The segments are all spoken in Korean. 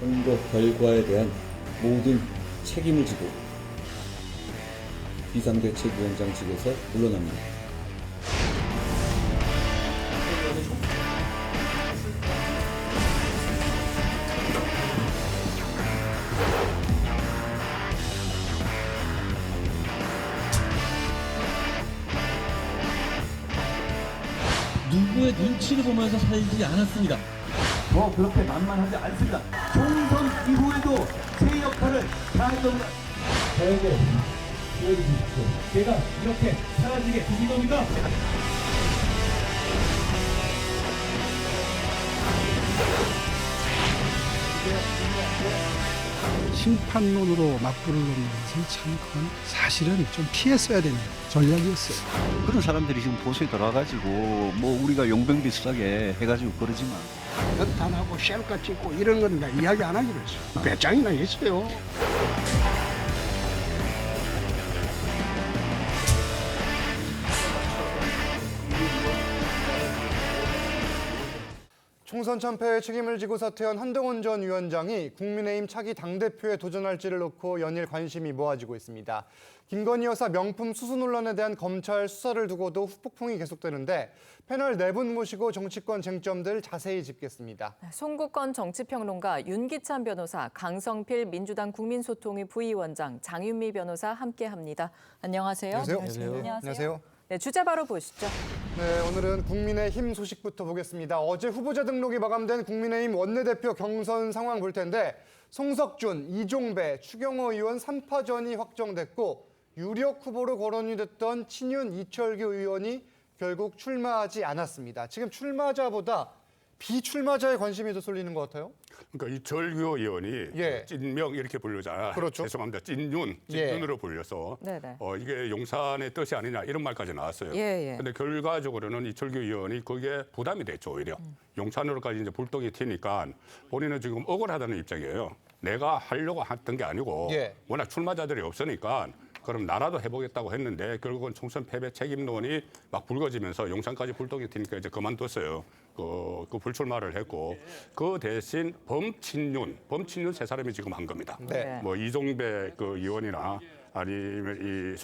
선거 결과에 대한 모든 책임을 지고 비상대책위원장직에서 물러납니다. 누구의 눈치를 보면서 살지 않았습니다. 그렇게 만만하지 않습니다. 총선 이후에도 제 역할을 다했던 저에게 기회를 주십시오. 제가 이렇게 사라지게 두신 겁니까? 심판론으로 맞불을 놓는 것은 참 그건 사실은 좀 피했어야 되는 전략이었어요. 그런 사람들이 지금 보수에 들어와가지고 뭐 우리가 용병 비슷하게 해가지고 그러지만 연탄하고 셀카 찍고 이런 건 나 이야기 안 하기로 했어. 배짱이나 했어요. 총선 참패의 책임을 지고 사퇴한 한동훈 전 위원장이 국민의힘 차기 당대표에 도전할지를 놓고 연일 관심이 모아지고 있습니다. 김건희 여사 명품 수수 논란에 대한 검찰 수사를 두고도 후폭풍이 계속되는데 패널 4분 모시고 정치권 쟁점들 자세히 짚겠습니다. 송국건 정치평론가, 윤기찬 변호사, 강성필 민주당 국민소통위 부위원장, 장윤미 변호사 함께합니다. 안녕하세요. 안녕하세요. 네, 주제 바로 보시죠. 네, 오늘은 국민의힘 소식부터 보겠습니다. 어제 후보자 등록이 마감된 국민의힘 원내대표 경선 상황 볼 텐데 송석준, 이종배, 추경호 의원 3파전이 확정됐고 유력 후보로 거론이 됐던 친윤 이철규 의원이 결국 출마하지 않았습니다. 지금 출마자보다 비출마자의 관심이 더 쏠리는 것 같아요. 그러니까 이철규 의원이 예. 찐명 이렇게 불리자 그렇죠. 죄송합니다. 찐윤으로 예. 불려서 네네. 이게 용산의 뜻이 아니냐 이런 말까지 나왔어요. 예. 근데 결과적으로는 이철규 의원이 그게 부담이 됐죠 오히려. 용산으로까지 이제 불똥이 튀니까 본인은 지금 억울하다는 입장이에요. 내가 하려고 했던 게 아니고 예. 워낙 출마자들이 없으니까 그럼 나라도 해보겠다고 했는데 결국은 총선 패배 책임론이 막 불거지면서 용산까지 불똥이 튀니까 이제 그만뒀어요. 그 불출마를 했고 그 대신 범친윤 세 사람이 지금 한 겁니다. 네. 뭐 이종배 그 의원이나 아니면 이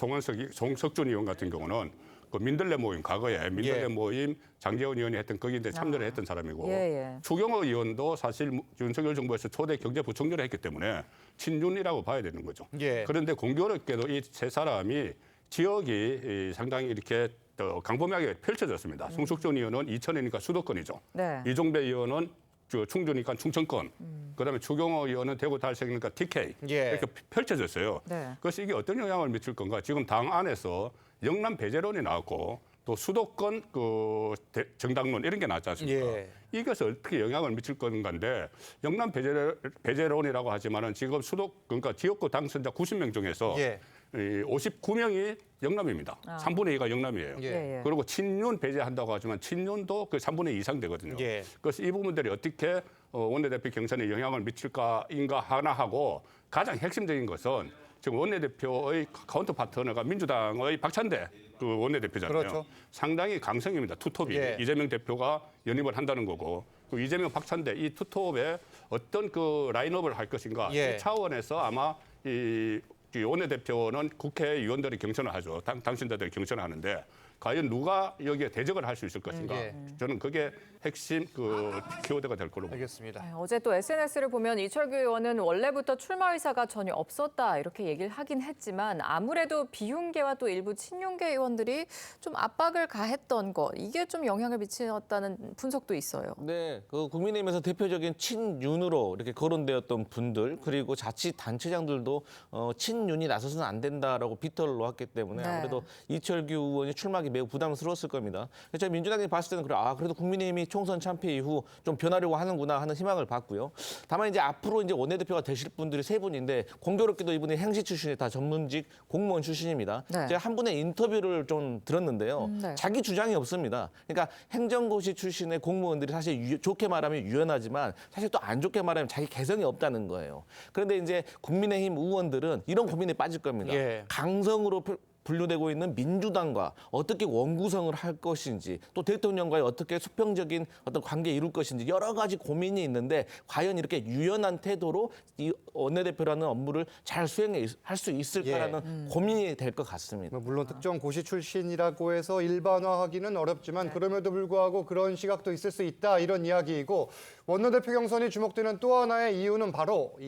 송석준 의원 같은 경우는 그 민들레 모임 과거에 민들레 예. 모임 장재원 의원이 했던 거기인데 참여를 했던 사람이고 예. 추경호 의원도 사실 윤석열 정부에서 초대 경제부총리를 했기 때문에 친윤이라고 봐야 되는 거죠. 예. 그런데 공교롭게도 이 세 사람이 지역이 상당히 이렇게 또 강범하게 펼쳐졌습니다. 송석준 의원은 이천이니까 수도권이죠. 네. 이종배 의원은 충주니까 충청권. 그다음에 추경호 의원은 대구 달색이니까 TK. 예. 이렇게 펼쳐졌어요. 네. 그래서 이게 어떤 영향을 미칠 건가? 지금 당 안에서 영남 배제론이 나왔고 또 수도권 그 정당론 이런 게 나왔지 않습니까? 예. 이것이 어떻게 영향을 미칠 건가인데 영남 배제론이라고 하지만은 지금 그러니까 지역구 당선자 90명 중에서 예. 59명이 영남입니다. 3분의 2가 영남이에요. 예. 그리고 친윤 배제한다고 하지만 친윤도 그 3분의 2 이상 되거든요. 예. 그래서 이 부분들이 어떻게 원내대표 경선에 영향을 미칠까인가 하나 하고 가장 핵심적인 것은 지금 원내대표의 카운터 파트너가 민주당의 박찬대 그 원내대표잖아요. 그렇죠. 상당히 강성입니다. 투톱이. 예. 이재명 대표가 연임을 한다는 거고 그 이재명 박찬대 이 투톱에 어떤 그 라인업을 할 것인가 예. 이 차원에서 아마 이 원내대표는 국회의원들이 경선을 하죠. 당신자들이 경선을 하는데 과연 누가 여기에 대적을 할 수 있을 것인가. 예. 저는 그게 핵심 그 키워드가 될 걸로 봅니다. 알겠습니다. 네, 어제 또 SNS를 보면 이철규 의원은 원래부터 출마 의사가 전혀 없었다 이렇게 얘기를 하긴 했지만 아무래도 비윤계와 또 일부 친윤계 의원들이 좀 압박을 가했던 것 이게 좀 영향을 미쳤다는 분석도 있어요. 네, 그 국민의힘에서 대표적인 친윤으로 이렇게 거론되었던 분들 그리고 자치 단체장들도 친윤이 나서서는 안 된다라고 비토를 놓았기 때문에 네. 아무래도 이철규 의원이 출마하기 매우 부담스러웠을 겁니다. 저희 민주당이 봤을 때는 그래도 국민의힘이 총선 참패 이후 좀 변하려고 하는구나 하는 희망을 봤고요. 다만 이제 앞으로 이제 원내대표가 되실 분들이 세 분인데 공교롭게도 이분이 행시 출신이 다 전문직 공무원 출신입니다. 네. 제가 한 분의 인터뷰를 좀 들었는데요. 네. 자기 주장이 없습니다. 그러니까 행정고시 출신의 공무원들이 사실 좋게 말하면 유연하지만 사실 또 안 좋게 말하면 자기 개성이 없다는 거예요. 그런데 이제 국민의힘 의원들은 이런 고민에 빠질 겁니다. 예. 강성으로 분류되고 있는 민주당과 어떻게 원구성을 할 것인지 또 대통령과의 어떻게 수평적인 어떤 관계 이룰 것인지 여러 가지 고민이 있는데 과연 이렇게 유연한 태도로 이 원내대표라는 업무를 잘 수행할 수 있을까라는 고민이 될 것 같습니다. 물론 특정 고시 출신이라고 해서 일반화하기는 어렵지만 그럼에도 불구하고 그런 시각도 있을 수 있다 이런 이야기이고 원내대표 경선이 주목되는 또 하나의 이유는 바로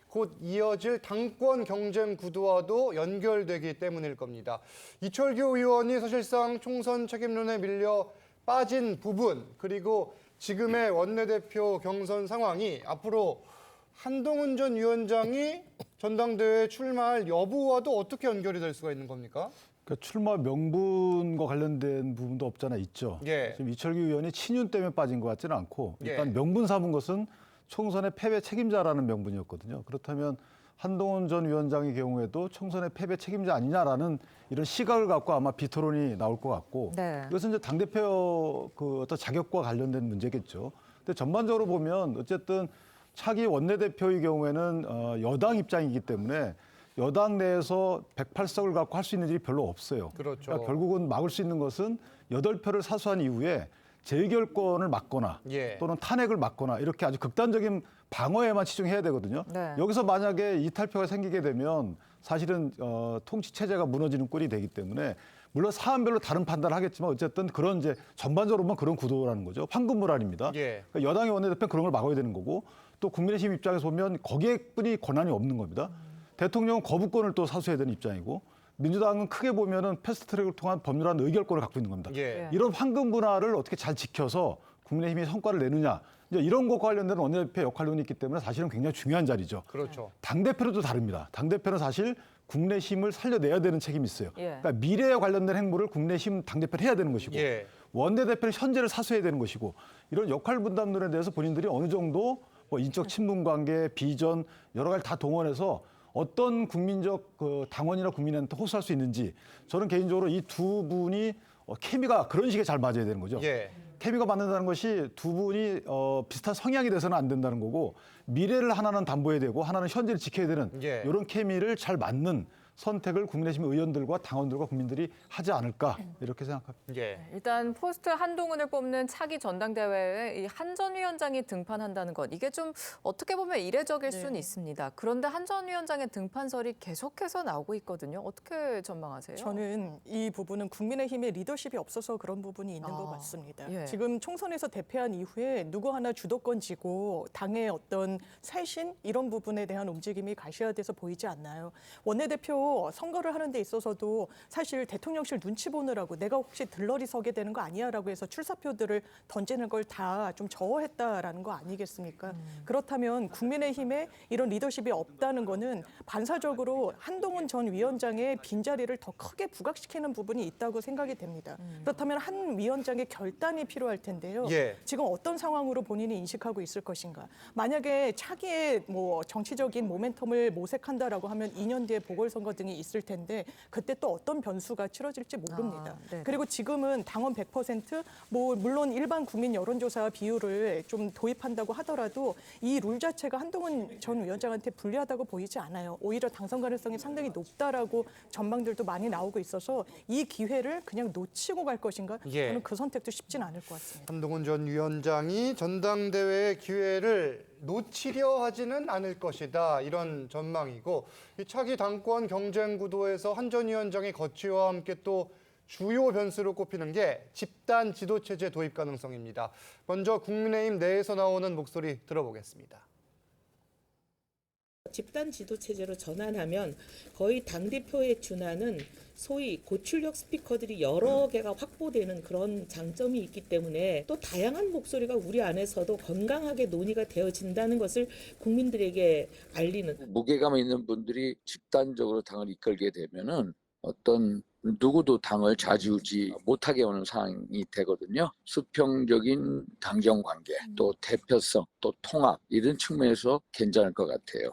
곧 이어질 당권 경쟁 구도와도 연결되기 때문일 겁니다. 이철규 의원이 사실상 총선 책임론에 밀려 빠진 부분 그리고 지금의 원내대표 경선 상황이 앞으로 한동훈 전 위원장이 전당대회에 출마할 여부와도 어떻게 연결이 될 수가 있는 겁니까? 그러니까 출마 명분과 관련된 부분도 없잖아 있죠. 예. 지금 이철규 의원이 친윤 때문에 빠진 것 같지는 않고 일단 예. 명분 삼은 것은 총선의 패배 책임자라는 명분이었거든요. 그렇다면 한동훈 전 위원장의 경우에도 총선의 패배 책임자 아니냐라는 이런 시각을 갖고 아마 비토론이 나올 것 같고 네. 이것은 이제 당대표 그 어떤 자격과 관련된 문제겠죠. 근데 전반적으로 보면 어쨌든 차기 원내대표의 경우에는 여당 입장이기 때문에 여당 내에서 108석을 갖고 할 수 있는 일이 별로 없어요. 그렇죠. 그러니까 결국은 막을 수 있는 것은 8표를 사수한 이후에 재결권을 막거나 예. 또는 탄핵을 막거나 이렇게 아주 극단적인 방어에만 치중해야 되거든요. 네. 여기서 만약에 이탈표가 생기게 되면 사실은 통치 체제가 무너지는 꼴이 되기 때문에 물론 사안별로 다른 판단을 하겠지만 어쨌든 그런 이제 전반적으로만 그런 구도라는 거죠. 황금물알입니다. 예. 그러니까 여당의 원내대표는 그런 걸 막아야 되는 거고 또 국민의힘 입장에서 보면 거기에뿐이 권한이 없는 겁니다. 대통령은 거부권을 또 사수해야 되는 입장이고 민주당은 크게 보면은 패스트트랙을 통한 법률안 의결권을 갖고 있는 겁니다. 예. 이런 황금 문화를 어떻게 잘 지켜서 국민의힘이 성과를 내느냐 이제 이런 것과 관련된 원내대표 역할론이 있기 때문에 사실은 굉장히 중요한 자리죠. 그렇죠. 당대표도 다릅니다. 당대표는 사실 국내힘을 살려내야 되는 책임이 있어요. 예. 그러니까 미래에 관련된 행보를 국내힘 당대표는 해야 되는 것이고 예. 원내대표는 현재를 사수해야 되는 것이고 이런 역할 분담론에 대해서 본인들이 어느 정도 뭐 인적 친분 관계, 비전 여러 가지 다 동원해서 어떤 국민적 그 당원이나 국민한테 호소할 수 있는지 저는 개인적으로 이 두 분이 케미가 그런 식의 잘 맞아야 되는 거죠. 예. 케미가 맞는다는 것이 두 분이 비슷한 성향이 돼서는 안 된다는 거고 미래를 하나는 담보해야 되고 하나는 현재를 지켜야 되는 예. 이런 케미를 잘 맞는 선택을 국민의힘 의원들과 당원들과 국민들이 하지 않을까 이렇게 생각합니다. 예. 일단 포스트 한동훈을 뽑는 차기 전당대회에 이 한 전 위원장이 등판한다는 것 이게 좀 어떻게 보면 이례적일 수는 있습니다. 그런데 한 전 위원장의 등판설이 계속해서 나오고 있거든요. 어떻게 전망하세요? 저는 이 부분은 국민의힘의 리더십이 없어서 그런 부분이 있는 것 같습니다. 예. 지금 총선에서 대패한 이후에 누구 하나 주도권 쥐고 당의 어떤 쇄신 이런 부분에 대한 움직임이 가시화돼서 보이지 않나요? 원내대표 선거를 하는 데 있어서도 사실 대통령실 눈치 보느라고 내가 혹시 들러리 서게 되는 거 아니야라고 해서 출사표들을 던지는 걸 다 좀 저어했다라는 거 아니겠습니까? 그렇다면 국민의힘에 이런 리더십이 없다는 거는 반사적으로 한동훈 전 위원장의 빈자리를 더 크게 부각시키는 부분이 있다고 생각이 됩니다. 그렇다면 한 위원장의 결단이 필요할 텐데요. 예. 지금 어떤 상황으로 본인이 인식하고 있을 것인가? 만약에 차기의 뭐 정치적인 모멘텀을 모색한다라고 하면 2년 뒤에 보궐선거 등이 있을 텐데 그때 또 어떤 변수가 치러질지 모릅니다. 네. 그리고 지금은 당원 100% 뭐 물론 일반 국민 여론조사 비율을 좀 도입한다고 하더라도 이 룰 자체가 한동훈 전 위원장한테 불리하다고 보이지 않아요. 오히려 당선 가능성이 상당히 높다라고 전망들도 많이 나오고 있어서 이 기회를 그냥 놓치고 갈 것인가? 예. 저는 그 선택도 쉽진 않을 것 같습니다. 한동훈 전 위원장이 전당대회의 기회를 놓치려 하지는 않을 것이다. 이런 전망이고 이 차기 당권 경쟁 구도에서 한 전 위원장의 거취와 함께 또 주요 변수로 꼽히는 게 집단 지도체제 도입 가능성입니다. 먼저 국민의힘 내에서 나오는 목소리 들어보겠습니다. 집단 지도 체제로 전환하면 거의 당대표에 준하는 소위 고출력 스피커들이 여러 개가 확보되는 그런 장점이 있기 때문에 또 다양한 목소리가 우리 안에서도 건강하게 논의가 되어진다는 것을 국민들에게 알리는. 무게감 있는 분들이 집단적으로 당을 이끌게 되면은 어떤 누구도 당을 좌지우지 못하게 오는 상황이 되거든요. 수평적인 당정 관계, 또 대표성, 또 통합 이런 측면에서 괜찮을 것 같아요.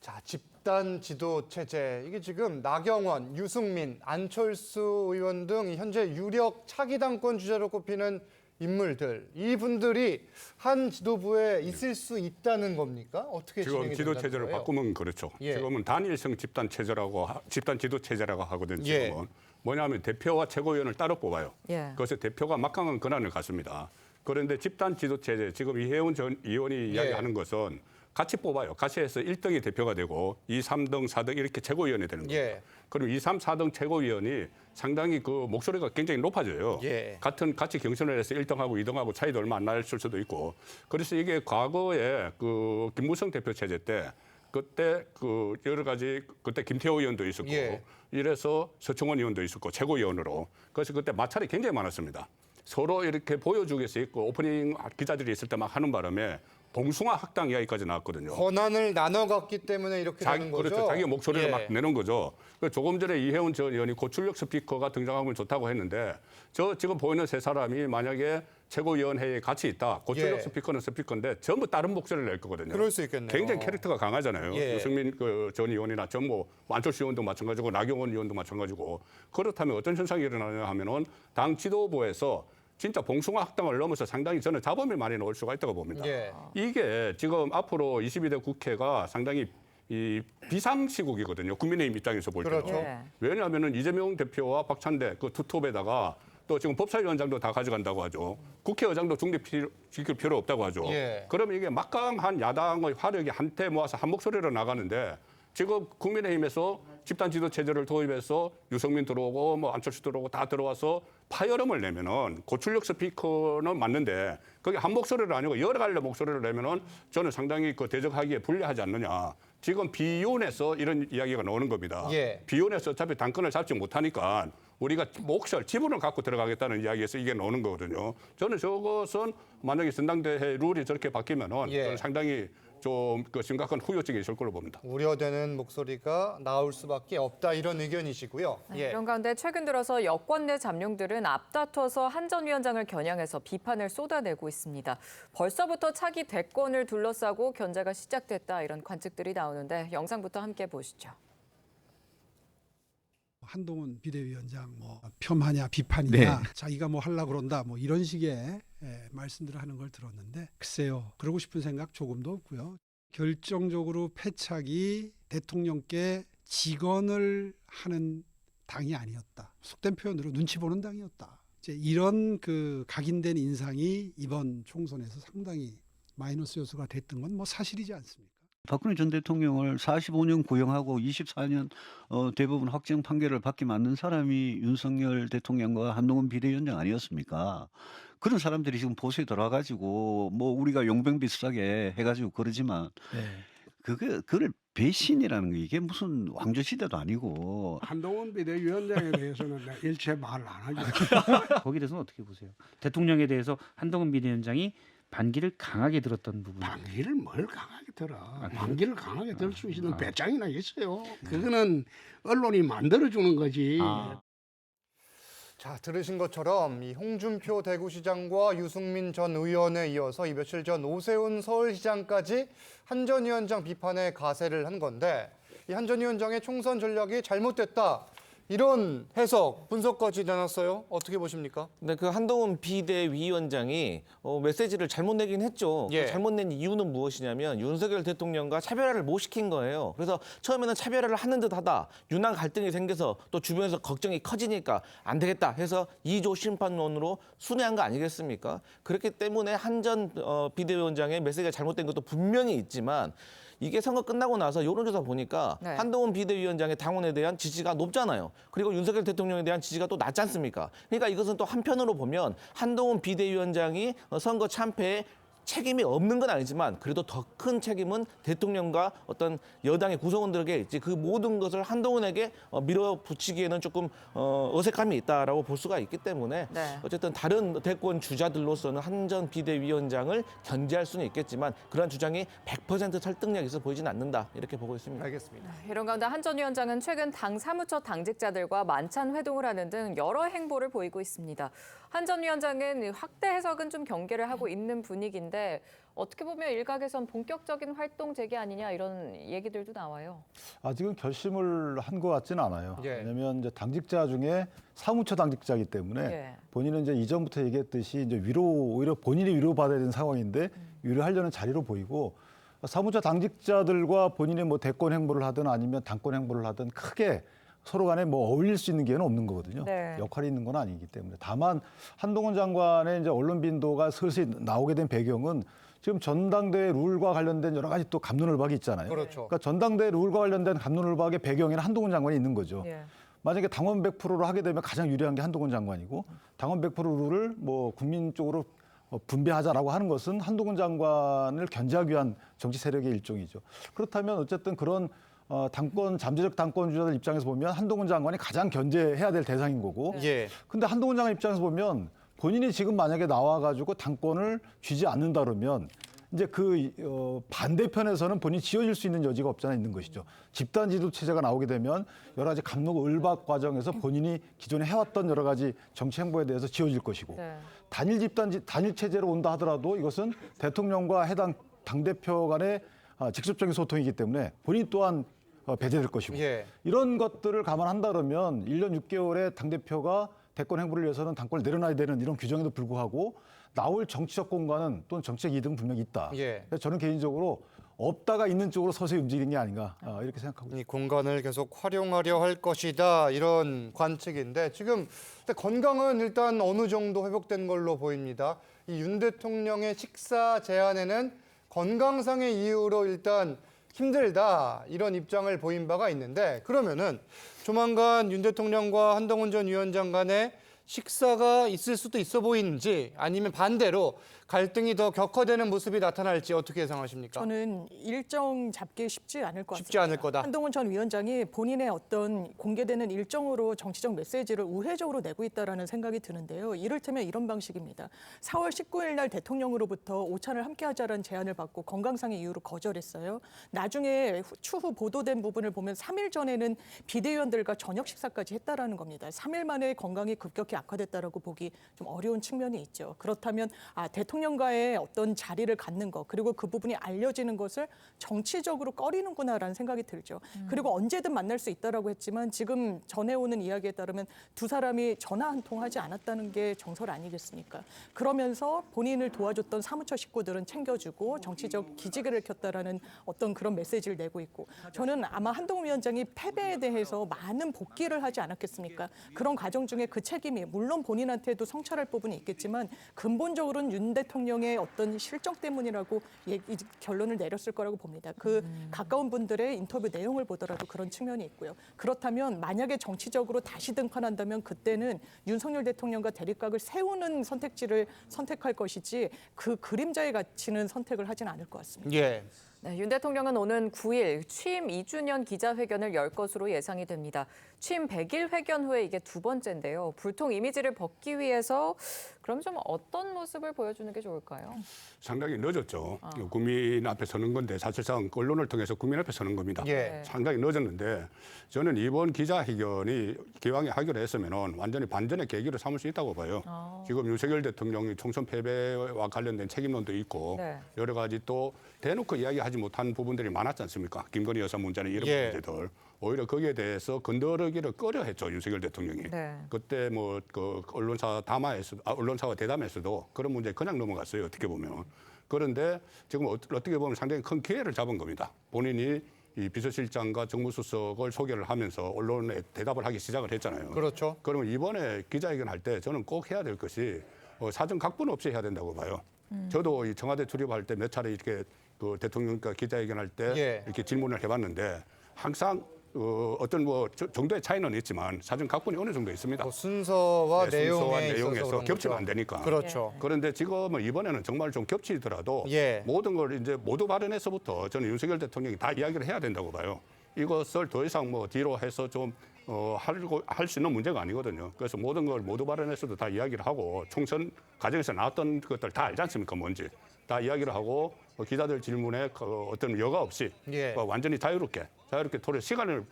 자, 집단 지도 체제. 이게 지금 나경원, 유승민, 안철수 의원 등 현재 유력 차기 당권 주자로 꼽히는 인물들, 이분들이 한 지도부에 있을 수 있다는 겁니까? 어떻게 지금 진행이 지도 된다는 체제를 거예요? 바꾸면 그렇죠. 예. 지금은 단일성 집단 체제라고 집단 지도 체제라고 하거든요. 예. 지금은 뭐냐면 대표와 최고위원을 따로 뽑아요. 예. 그래서 대표가 막강한 권한을 갖습니다. 그런데 집단 지도 체제 지금 이혜원 전 의원이 이야기하는 것은 같이 뽑아요. 같이 해서 1등이 대표가 되고 2, 3등, 4등 이렇게 최고위원이 되는 거예요. 예. 그럼 2, 3, 4등 최고위원이 상당히 그 목소리가 굉장히 높아져요. 예. 같이 경선을 해서 1등하고 2등하고 차이도 얼마 안 날 수도 있고. 그래서 이게 과거에 그 김무성 대표 체제 때 그때 그 여러 가지 그때 김태호 의원도 있었고 예. 이래서 서청원 의원도 있었고 최고위원으로. 그래서 그때 마찰이 굉장히 많았습니다. 서로 이렇게 보여주기 위해서 있고 오프닝 기자들이 있을 때 막 하는 바람에 봉숭아 학당 이야기까지 나왔거든요. 권한을 나눠 갖기 때문에 이렇게 되는 거죠. 그렇죠. 자기 목소리를 예. 막 내는 거죠. 조금 전에 이혜원 전 의원이 고출력 스피커가 등장하면 좋다고 했는데 저 지금 보이는 세 사람이 만약에 최고위원회에 같이 있다. 고출력 예. 스피커는 스피커인데 전부 다른 목소리를 낼 거거든요. 그럴 수 있겠네요. 굉장히 캐릭터가 강하잖아요. 예. 유승민 전 의원이나 전뭐 안철수 의원도 마찬가지고 나경원 의원도 마찬가지고. 그렇다면 어떤 현상이 일어나냐 하면은 당 지도부에서 진짜 봉숭아 학당을 넘어서 상당히 저는 잡음이 많이 나올 수가 있다고 봅니다. 예. 이게 지금 앞으로 22대 국회가 상당히 이 비상시국이거든요. 국민의힘 입장에서 볼 때는. 그렇죠. 예. 왜냐하면 이재명 대표와 박찬대 그 투톱에다가 또 지금 법사위원장도 다 가져간다고 하죠. 국회의장도 중립시킬 필요 없다고 하죠. 예. 그러면 이게 막강한 야당의 화력이 한테 모아서 한 목소리로 나가는데 지금 국민의힘에서 집단 지도 체제를 도입해서 유승민 들어오고 뭐 안철수 들어오고 다 들어와서 파열음을 내면은 고출력 스피커는 맞는데 그게 한 목소리를 아니고 여러 갈래 목소리를 내면은 저는 상당히 그 대적하기에 불리하지 않느냐. 지금 비윤에서 이런 이야기가 나오는 겁니다. 예. 비윤에서 어차피 당권을 잡지 못하니까 우리가 몫을 지분을 갖고 들어가겠다는 이야기에서 이게 나오는 거거든요. 저는 저것은 만약에 전당대회 룰이 저렇게 바뀌면은 예. 저는 상당히 좀 그 심각한 후유증이 있을 걸로 봅니다. 우려되는 목소리가 나올 수밖에 없다 이런 의견이시고요. 네, 예. 이런 가운데 최근 들어서 여권 내 잠룡들은 앞다퉈서 한 전 위원장을 겨냥해서 비판을 쏟아내고 있습니다. 벌써부터 차기 대권을 둘러싸고 견제가 시작됐다 이런 관측들이 나오는데 영상부터 함께 보시죠. 한동훈 비대위원장 뭐 폄하냐 비판이냐 네. 자기가 뭐 하려고 그런다 뭐 이런 식의 말씀들을 하는 걸 들었는데 글쎄요 그러고 싶은 생각 조금도 없고요. 결정적으로 패착이 대통령께 직언을 하는 당이 아니었다. 속된 표현으로 눈치 보는 당이었다. 이제 이런 그 각인된 인상이 이번 총선에서 상당히 마이너스 요소가 됐던 건 뭐 사실이지 않습니까? 박근혜 전 대통령을 45년 구형하고 24년 대법원 확정 판결을 받게 만든 사람이 윤석열 대통령과 한동훈 비대위원장 아니었습니까? 그런 사람들이 지금 보수에 들어와가지고 뭐 우리가 용병비슷하게 해가지고 그러지만 그걸 배신이라는 게 이게 무슨 왕조시대도 아니고. 한동훈 비대위원장에 대해서는 일체 말을 안 하죠. 거기에 대해서는 어떻게 보세요? 대통령에 대해서 한동훈 비대위원장이 반기를 강하게 들었던 부분. 반기를 뭘 강하게 들어? 반기를 강하게 들 수 있는 배짱이나 있어요. 그거는 언론이 만들어주는 거지. 자, 들으신 것처럼 이 홍준표 대구시장과 유승민 전 의원에 이어서 이 며칠 전 오세훈 서울시장까지 한 전 위원장 비판에 가세를 한 건데 이 한 전 위원장의 총선 전략이 잘못됐다. 이런 해석, 분석까지 내놨어요. 어떻게 보십니까? 네, 그 한동훈 비대위원장이 메시지를 잘못 내긴 했죠. 예. 잘못 낸 이유는 무엇이냐면 윤석열 대통령과 차별화를 못 시킨 거예요. 그래서 처음에는 차별화를 하는 듯하다. 유난 갈등이 생겨서 또 주변에서 걱정이 커지니까 안 되겠다 해서 2조 심판론으로 순회한 거 아니겠습니까? 그렇기 때문에 한 전 비대위원장의 메시지가 잘못된 것도 분명히 있지만 이게 선거 끝나고 나서 여론조사 보니까 네. 한동훈 비대위원장의 당원에 대한 지지가 높잖아요. 그리고 윤석열 대통령에 대한 지지가 또 낮지 않습니까? 그러니까 이것은 또 한편으로 보면 한동훈 비대위원장이 선거 참패에 책임이 없는 건 아니지만 그래도 더 큰 책임은 대통령과 어떤 여당의 구성원들에게 있지 그 모든 것을 한동훈에게 밀어붙이기에는 조금 어색함이 있다라고 볼 수가 있기 때문에 네. 어쨌든 다른 대권 주자들로서는 한 전 비대위원장을 견제할 수는 있겠지만 그런 주장이 100% 설득력이 있어 보이지는 않는다 이렇게 보고 있습니다. 알겠습니다. 이런 가운데 한 전 위원장은 최근 당 사무처 당직자들과 만찬 회동을 하는 등 여러 행보를 보이고 있습니다. 한 전 위원장은 확대 해석은 좀 경계를 하고 있는 분위기인데 어떻게 보면 일각에선 본격적인 활동 재개 아니냐 이런 얘기들도 나와요. 아직은 결심을 한 것 같지는 않아요. 예. 왜냐하면 이제 당직자 중에 사무처 당직자이기 때문에 예. 본인은 이제 이전부터 얘기했듯이 이제 오히려 본인이 위로받아야 되는 상황인데 위로하려는 자리로 보이고 사무처 당직자들과 본인의 뭐 대권 행보를 하든 아니면 당권 행보를 하든 크게 서로 간에 뭐 어울릴 수 있는 기회는 없는 거거든요. 네. 역할이 있는 건 아니기 때문에. 다만 한동훈 장관의 이제 언론 빈도가 슬슬 나오게 된 배경은 지금 전당대회 룰과 관련된 여러 가지 또 갑론을박이 있잖아요. 그렇죠. 그러니까 전당대회 룰과 관련된 갑론을박의 배경에는 한동훈 장관이 있는 거죠. 예. 만약에 당원 100%로 하게 되면 가장 유리한 게 한동훈 장관이고 당원 100% 룰을 뭐 국민 쪽으로 분배하자라고 하는 것은 한동훈 장관을 견제하기 위한 정치 세력의 일종이죠. 그렇다면 어쨌든 그런 잠재적 당권 주자들 입장에서 보면 한동훈 장관이 가장 견제해야 될 대상인 거고. 예. 근데 한동훈 장관 입장에서 보면 본인이 지금 만약에 나와가지고 당권을 쥐지 않는다 그러면 이제 반대편에서는 본인이 지어질 수 있는 여지가 없잖아 있는 것이죠. 집단 지도 체제가 나오게 되면 여러 가지 갑론을박 과정에서 본인이 기존에 해왔던 여러 가지 정치 행보에 대해서 지어질 것이고 네. 단일 체제로 온다 하더라도 이것은 대통령과 해당 당대표 간의 직접적인 소통이기 때문에 본인 또한 배제될 것이고 예. 이런 것들을 감안한다 그러면 1년 6개월에 당대표가 대권 행보를 위해서는 당권을 내려놔야 되는 이런 규정에도 불구하고 나올 정치적 공간은 또는 정치적 이득은 분명히 있다. 예. 그래서 저는 개인적으로 없다가 있는 쪽으로 서서히 움직이는 게 아닌가 이렇게 생각하고 이 공간을 계속 활용하려 할 것이다 이런 관측인데 지금 건강은 일단 어느 정도 회복된 걸로 보입니다. 이 윤 대통령의 식사 제한에는 건강상의 이유로 일단 힘들다 이런 입장을 보인 바가 있는데 그러면은 조만간 윤 대통령과 한동훈 전 위원장 간에 식사가 있을 수도 있어 보이는지 아니면 반대로 갈등이 더 격화되는 모습이 나타날지 어떻게 예상하십니까? 저는 일정 잡기 쉽지 않을 것 같습니다. 쉽지 않을 거다. 한동훈 전 위원장이 본인의 어떤 공개되는 일정으로 정치적 메시지를 우회적으로 내고 있다라는 생각이 드는데요. 이를테면 이런 방식입니다. 4월 19일 날 대통령으로부터 오찬을 함께하자라는 제안을 받고 건강상의 이유로 거절했어요. 나중에 추후 보도된 부분을 보면 3일 전에는 비대위원들과 저녁 식사까지 했다라는 겁니다. 3일 만에 건강이 급격히 악화됐다라고 보기 좀 어려운 측면이 있죠. 그렇다면 대통령과의 어떤 자리를 갖는 것 그리고 그 부분이 알려지는 것을 정치적으로 꺼리는구나라는 생각이 들죠. 그리고 언제든 만날 수 있다라고 했지만 지금 전해오는 이야기에 따르면 두 사람이 전화 한 통 하지 않았다는 게 정설 아니겠습니까? 그러면서 본인을 도와줬던 사무처 식구들은 챙겨주고 정치적 기지개를 켰다라는 어떤 그런 메시지를 내고 있고 저는 아마 한동훈 위원장이 패배에 대해서 많은 복귀를 하지 않았겠습니까? 그런 과정 중에 그 책임이 물론 본인한테도 성찰할 부분이 있겠지만 근본적으로는 윤 대통령의 어떤 실정 때문이라고 결론을 내렸을 거라고 봅니다. 그 가까운 분들의 인터뷰 내용을 보더라도 그런 측면이 있고요. 그렇다면 만약에 정치적으로 다시 등판한다면 그때는 윤석열 대통령과 대립각을 세우는 선택지를 선택할 것이지 그 그림자에 갇히는 선택을 하지는 않을 것 같습니다. 예. 네, 윤 대통령은 오는 9일 취임 2주년 기자회견을 열 것으로 예상이 됩니다. 취임 100일 회견 후에 이게 두 번째인데요. 불통 이미지를 벗기 위해서 그럼 좀 어떤 모습을 보여주는 게 좋을까요? 상당히 늦었죠. 국민 앞에 서는 건데 사실상 언론을 통해서 국민 앞에 서는 겁니다. 예. 상당히 늦었는데 저는 이번 기자회견이 기왕에 하기로 했으면 완전히 반전의 계기를 삼을 수 있다고 봐요. 지금 윤석열 대통령이 총선 패배와 관련된 책임론도 있고 네. 여러 가지 또 대놓고 이야기하지 못한 부분들이 많았지 않습니까? 김건희 여사 문제는 이런 예. 문제들. 오히려 거기에 대해서 건드리기를 꺼려했죠 윤석열 대통령이. 네. 그때 뭐 그 언론사와 대담에서도 그런 문제 그냥 넘어갔어요 어떻게 보면. 그런데 지금 어떻게 보면 상당히 큰 기회를 잡은 겁니다. 본인이 이 비서실장과 정무수석을 소개를 하면서 언론에 대답을 하기 시작을 했잖아요. 그렇죠. 그러면 이번에 기자회견 할 때 저는 꼭 해야 될 것이 사전 각본 없이 해야 된다고 봐요. 저도 이 청와대 출입할 때 몇 차례 이렇게 그 대통령과 기자회견할 때 예. 이렇게 질문을 해봤는데 항상 어떤 정도의 차이는 있지만 사전 각본이 어느 정도 있습니다. 순서와 순서와 내용에 있어서 내용에서 그런 겹치면 거죠. 안 되니까. 그렇죠. 그런데 지금은 이번에는 정말 좀 겹치더라도 예. 모든 걸 이제 모두 발언에서부터 저는 윤석열 대통령이 다 이야기를 해야 된다고 봐요. 이것을 더 이상 뒤로 해서 좀 할 수 있는 문제가 아니거든요. 그래서 모든 걸 모두 발언에서도 다 이야기를 하고 총선 과정에서 나왔던 것들 다 알지 않습니까? 뭔지 다 이야기를 하고 기자들 질문에 어떤 여과 없이 예. 완전히 자유롭게 토론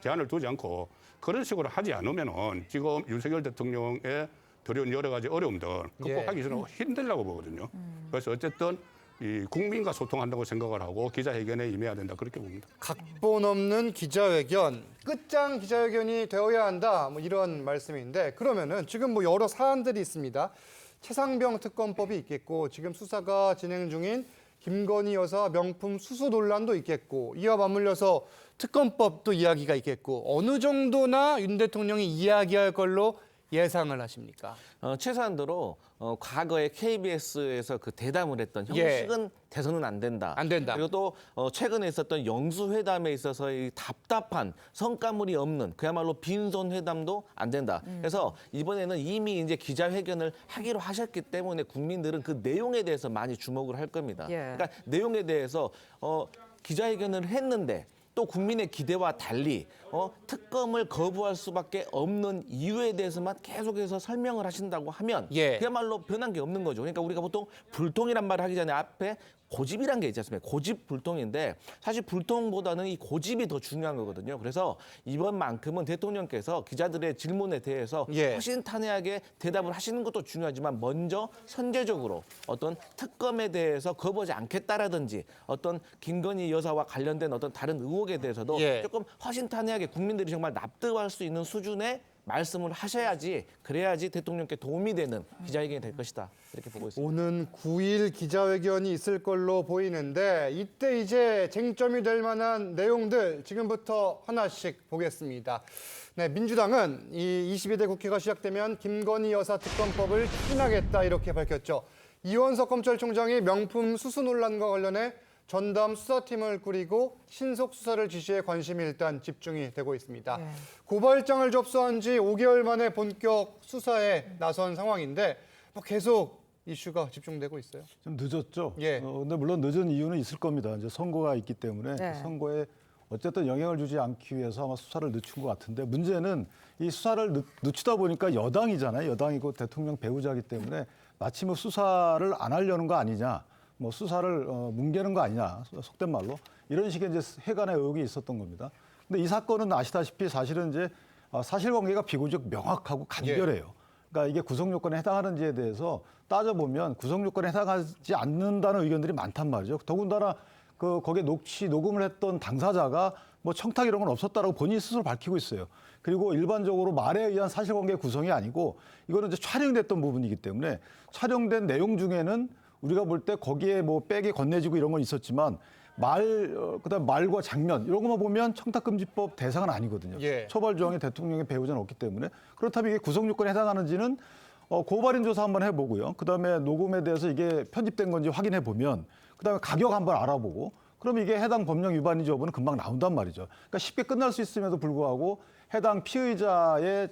제한을 두지 않고 그런 식으로 하지 않으면은 지금 윤석열 대통령의 들여온 여러 가지 어려움들 극복하기 저는 힘들다고 보거든요. 그래서 어쨌든 이 국민과 소통한다고 생각을 하고 기자회견에 임해야 된다 그렇게 봅니다. 각본 없는 기자회견, 끝장 기자회견이 되어야 한다. 뭐 이런 말씀인데 그러면은 지금 뭐 여러 사안들이 있습니다. 최상병 특검법이 있겠고 지금 수사가 진행 중인 김건희 여사 명품 수수 논란도 있겠고 이와 맞물려서 특검법도 이야기가 있겠고 어느 정도나 윤 대통령이 이야기할 걸로 예상을 하십니까? 최소한도로 과거에 KBS에서 그 대담을 했던 형식은 돼서는 안 된다. 안 된다. 그리고 또 최근에 있었던 영수회담에 있어서 이 답답한 성과물이 없는 그야말로 빈손 회담도 안 된다. 그래서 이번에는 이미 이제 기자회견을 하기로 하셨기 때문에 국민들은 그 내용에 대해서 많이 주목을 할 겁니다. 그러니까 내용에 대해서 기자회견을 했는데 또 국민의 기대와 달리 특검을 거부할 수밖에 없는 이유에 대해서만 계속해서 설명을 하신다고 하면 그야말로 변한 게 없는 거죠. 그러니까 우리가 보통 불통이란 말을 하기 전에 앞에 고집이란 게 있지 않습니까? 고집 불통인데 사실 불통보다는 이 고집이 더 중요한 거거든요. 그래서 이번만큼은 대통령께서 기자들의 질문에 대해서 허심탄회하게 대답을 하시는 것도 중요하지만 먼저 선제적으로 어떤 특검에 대해서 거부하지 않겠다라든지 어떤 김건희 여사와 관련된 어떤 다른 의혹에 대해서도 조금 허심탄회하게 국민들이 정말 납득할 수 있는 수준의 말씀을 하셔야지 그래야지 대통령께 도움이 되는 기자회견이 될 것이다. 이렇게 보고 있습니다. 오는 9일 기자회견이 있을 걸로 보이는데 이때 이제 쟁점이 될 만한 내용들 지금부터 하나씩 보겠습니다. 네, 민주당은 이 22대 국회가 시작되면 김건희 여사 특검법을 추진하겠다 이렇게 밝혔죠. 이원석 검찰총장이 명품 수수 논란과 관련해 전담 수사팀을 꾸리고 신속 수사를 지시해 관심이 일단 집중이 되고 있습니다. 고발장을 접수한 지 5개월 만에 본격 수사에 나선 상황인데 뭐 계속 이슈가 집중되고 있어요. 좀 늦었죠. 근데 물론 늦은 이유는 있을 겁니다. 이제 선거가 있기 때문에 선거에 어쨌든 영향을 주지 않기 위해서 아마 수사를 늦춘 것 같은데 문제는 이 수사를 늦추다 보니까 여당이잖아요. 여당이고 대통령 배우자이기 때문에 마치 뭐 수사를 안 하려는 거 아니냐. 뭐 수사를 뭉개는 거 아니냐 속된 말로 이런 식의 이제 해간의 의혹이 있었던 겁니다. 근데 이 사건은 아시다시피 사실은 이제 사실관계가 비교적 명확하고 간결해요. 그러니까 이게 구성 요건에 해당하는지에 대해서 따져보면 구성 요건에 해당하지 않는다는 의견들이 많단 말이죠. 더군다나 거기에 녹음을 했던 당사자가 뭐 청탁 이런 건 없었다라고 본인이 스스로 밝히고 있어요. 그리고 일반적으로 말에 의한 사실관계 구성이 아니고 이거는 이제 촬영됐던 부분이기 때문에 촬영된 내용 중에는 우리가 볼 때 거기에 뭐 백이 건네지고 이런 건 있었지만 그다음 말과 장면 이런 것만 보면 청탁금지법 대상은 아니거든요. 처벌 조항에 대통령의 배우자는 없기 때문에 그렇다면 이게 구성 요건에 해당하는지는 고발인 조사 한번 해보고요. 그다음에 녹음에 대해서 이게 편집된 건지 확인해 보면 그다음에 가격 한번 알아보고 그럼 이게 해당 법령 위반인지 여부는 금방 나온단 말이죠. 그러니까 쉽게 끝날 수 있음에도 불구하고 해당 피의자의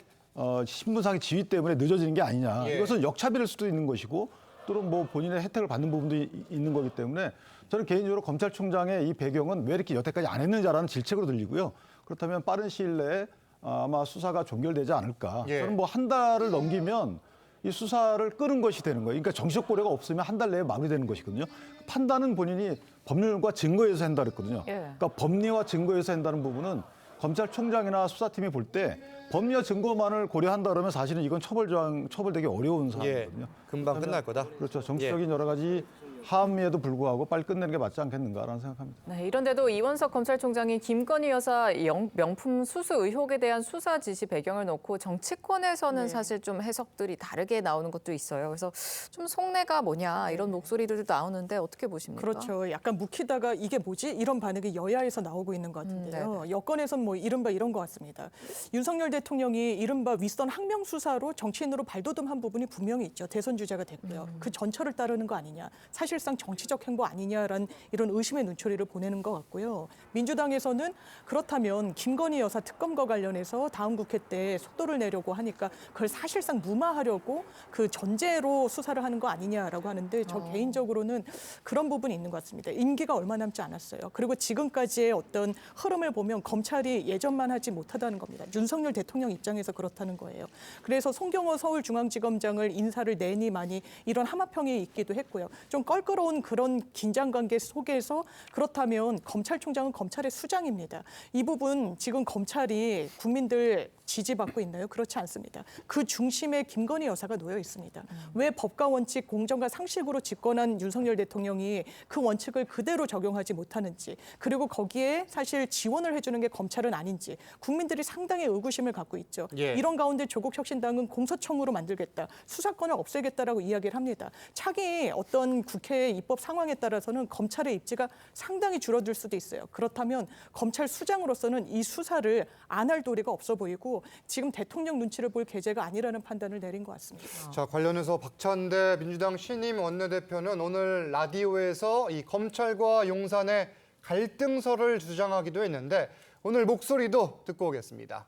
신분상의 지위 때문에 늦어지는 게 아니냐. 이것은 역차별일 수도 있는 것이고 또는 뭐 본인의 혜택을 받는 부분도 있는 거기 때문에 저는 개인적으로 검찰총장의 이 배경은 왜 이렇게 여태까지 안 했는지라는 질책으로 들리고요. 그렇다면 빠른 시일 내에 아마 수사가 종결되지 않을까. 저는 뭐 한 달을 넘기면 이 수사를 끄는 것이 되는 거예요. 그러니까 정치적 고려가 없으면 한 달 내에 마무리되는 것이거든요. 판단은 본인이 법률과 증거에서 한다 그랬거든요. 그러니까 법리와 증거에서 한다는 부분은 검찰총장이나 수사팀이 볼 때 법리와 증거만을 고려한다 그러면 사실은 이건 처벌되기 어려운 사안이거든요. 금방 끝날 거다. 그렇죠. 정치적인 여러 가지 함에도 불구하고 빨리 끝내는 게 맞지 않겠는가라는 생각합니다. 네, 이런데도 이원석 검찰총장이 김건희 여사 명품 수수 의혹에 대한 수사 지시 배경을 놓고 정치권에서는 사실 좀 해석들이 다르게 나오는 것도 있어요. 그래서 좀 속내가 뭐냐 이런 목소리들도 나오는데 어떻게 보십니까? 그렇죠. 약간 묵히다가 이게 뭐지? 이런 반응이 여야에서 나오고 있는 것 같은데요. 여권에선 뭐 이른바 이런 것 같습니다. 윤석열 대통령이 이른바 윗선 항명 수사로 정치인으로 발돋움한 부분이 분명히 있죠. 대선 주자가 됐고요. 그 전철을 따르는 거 아니냐. 사실상 정치적 행보 아니냐라는 이런 의심의 눈초리를 보내는 것 같고요. 민주당에서는 그렇다면 김건희 여사 특검과 관련해서 다음 국회 때 속도를 내려고 하니까 그걸 사실상 무마하려고 그 전제로 수사를 하는 거 아니냐라고 하는데 저 개인적으로는 그런 부분이 있는 것 같습니다. 임기가 얼마 남지 않았어요. 그리고 지금까지의 어떤 흐름을 보면 검찰이 예전만 하지 못하다는 겁니다. 윤석열 대통령 입장에서 그렇다는 거예요. 그래서 송경호 서울중앙지검장을 인사를 내니 많이 이런 하마평이 있기도 했고요. 좀 껄끄러운 그런 긴장 관계 속에서 그렇다면 검찰총장은 검찰의 수장입니다. 이 부분 지금 검찰이 국민들 지지받고 있나요? 그렇지 않습니다. 그 중심에 김건희 여사가 놓여 있습니다. 왜 법과 원칙, 공정과 상식으로 집권한 윤석열 대통령이 그 원칙을 그대로 적용하지 못하는지, 그리고 거기에 사실 지원을 해주는 게 검찰은 아닌지 국민들이 상당히 의구심을 갖고 있죠. 예. 이런 가운데 조국혁신당은 공소청으로 만들겠다, 수사권을 없애겠다라고 이야기를 합니다. 차기 어떤 국회의 입법 상황에 따라서는 검찰의 입지가 상당히 줄어들 수도 있어요. 그렇다면 검찰 수장으로서는 이 수사를 안 할 도리가 없어 보이고 지금 대통령 눈치를 볼 계제가 아니라는 판단을 내린 것 같습니다. 자, 관련해서 박찬대 민주당 신임 원내대표는 오늘 라디오에서 이 검찰과 용산의 갈등설을 주장하기도 했는데 오늘 목소리도 듣고 오겠습니다.